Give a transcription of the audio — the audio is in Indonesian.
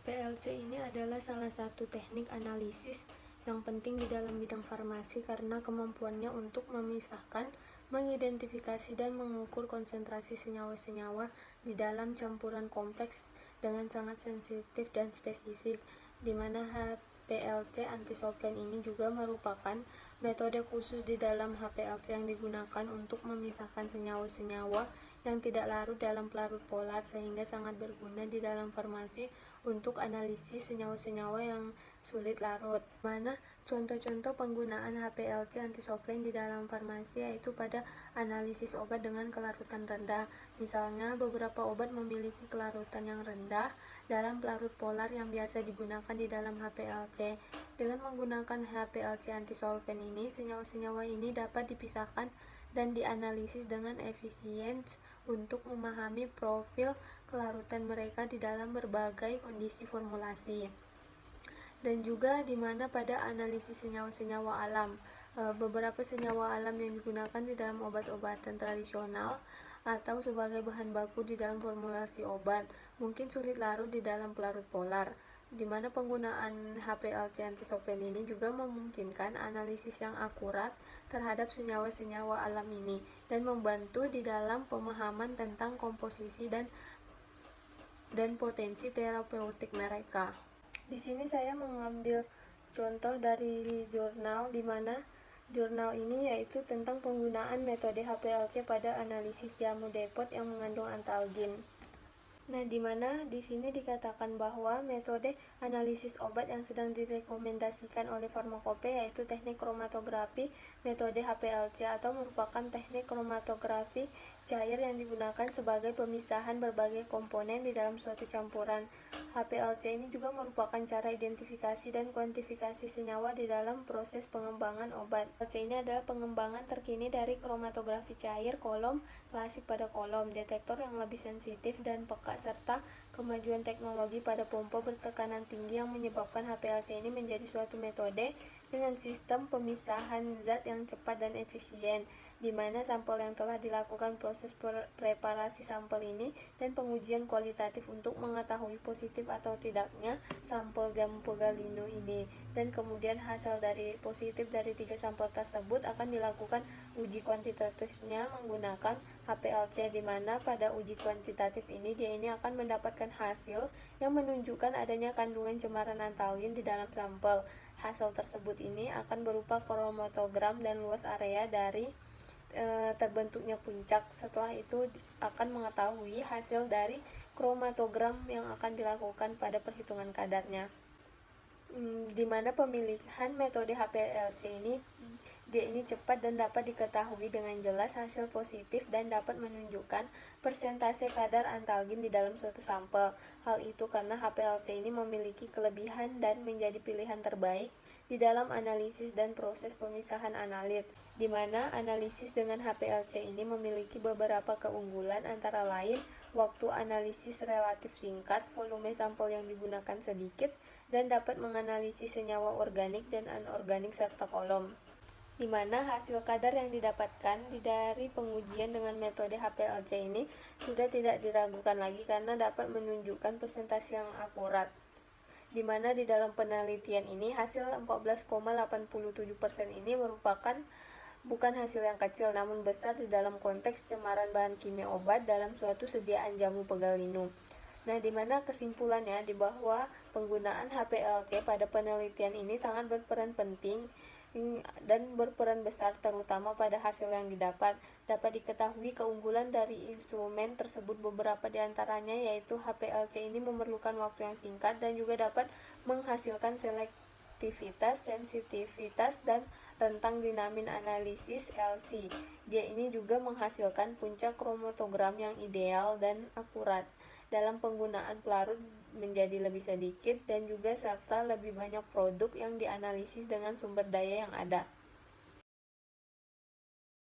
HPLC ini adalah salah satu teknik analisis yang penting di dalam bidang farmasi karena kemampuannya untuk memisahkan, mengidentifikasi, dan mengukur konsentrasi senyawa-senyawa di dalam campuran kompleks dengan sangat sensitif dan spesifik, di mana HPLC antisoplen ini juga merupakan metode khusus di dalam HPLC yang digunakan untuk memisahkan senyawa-senyawa yang tidak larut dalam pelarut polar sehingga sangat berguna di dalam farmasi untuk analisis senyawa-senyawa yang sulit larut. Mana contoh-contoh penggunaan HPLC antisoplen di dalam farmasi yaitu pada analisis obat dengan kelarutan rendah. Misalnya beberapa obat memiliki kelarutan yang rendah dalam pelarut polar yang biasa digunakan di dalam HPLC. Dengan menggunakan HPLC antisolven ini, senyawa-senyawa ini dapat dipisahkan dan dianalisis dengan efisien untuk memahami profil kelarutan mereka di dalam berbagai kondisi formulasi. Dan juga di mana pada analisis senyawa-senyawa alam, beberapa senyawa alam yang digunakan di dalam obat-obatan tradisional atau sebagai bahan baku di dalam formulasi obat mungkin sulit larut di dalam pelarut polar, di mana penggunaan HPLC antisoplen ini juga memungkinkan analisis yang akurat terhadap senyawa-senyawa alam ini dan membantu di dalam pemahaman tentang komposisi dan potensi terapeutik mereka. Di sini saya mengambil contoh dari jurnal, di mana jurnal ini yaitu tentang penggunaan metode HPLC pada analisis jamu depot yang mengandung antalgin. Nah, di mana di sini dikatakan bahwa metode analisis obat yang sedang direkomendasikan oleh Farmakope yaitu teknik kromatografi metode HPLC atau merupakan teknik kromatografi cair yang digunakan sebagai pemisahan berbagai komponen di dalam suatu campuran. HPLC ini juga merupakan cara identifikasi dan kuantifikasi senyawa di dalam proses pengembangan obat. HPLC ini adalah pengembangan terkini dari kromatografi cair kolom klasik pada kolom, detektor yang lebih sensitif dan peka, serta kemajuan teknologi pada pompa bertekanan tinggi yang menyebabkan HPLC ini menjadi suatu metode dengan sistem pemisahan zat yang cepat dan efisien, di mana sampel yang telah dilakukan proses preparasi sampel ini dan pengujian kualitatif untuk mengetahui positif atau tidaknya sampel jamu pegalino ini, dan kemudian hasil dari positif dari 3 sampel tersebut akan dilakukan uji kuantitatifnya menggunakan HPLC, di mana pada uji kuantitatif ini dia ini akan mendapatkan hasil yang menunjukkan adanya kandungan cemaran antalgin di dalam sampel. Hasil tersebut ini akan berupa kromatogram dan luas area dari terbentuknya puncak. Setelah itu akan mengetahui hasil dari kromatogram yang akan dilakukan pada perhitungan kadarnya. Di mana pemilihan metode HPLC ini dia ini cepat dan dapat diketahui dengan jelas hasil positif dan dapat menunjukkan persentase kadar antalgin di dalam suatu sampel. Hal itu karena HPLC ini memiliki kelebihan dan menjadi pilihan terbaik di dalam analisis dan proses pemisahan analit, di mana analisis dengan HPLC ini memiliki beberapa keunggulan, antara lain waktu analisis relatif singkat, volume sampel yang digunakan sedikit, dan dapat menganalisis senyawa organik dan anorganik serta kolom, di mana hasil kadar yang didapatkan dari pengujian dengan metode HPLC ini sudah tidak diragukan lagi karena dapat menunjukkan persentase yang akurat, di mana di dalam penelitian ini hasil 14,87% ini merupakan bukan hasil yang kecil namun besar di dalam konteks cemaran bahan kimia obat dalam suatu sediaan jamu pegalino. Nah, di mana kesimpulannya di bahwa penggunaan HPLC pada penelitian ini sangat berperan penting dan berperan besar terutama pada hasil yang didapat. Dapat diketahui keunggulan dari instrumen tersebut, beberapa diantaranya yaitu HPLC ini memerlukan waktu yang singkat dan juga dapat menghasilkan selektivitas, sensitivitas, dan rentang dinamin analisis LC. Dia ini juga menghasilkan puncak kromatogram yang ideal dan akurat dalam penggunaan pelarut menjadi lebih sedikit dan juga serta lebih banyak produk yang dianalisis dengan sumber daya yang ada.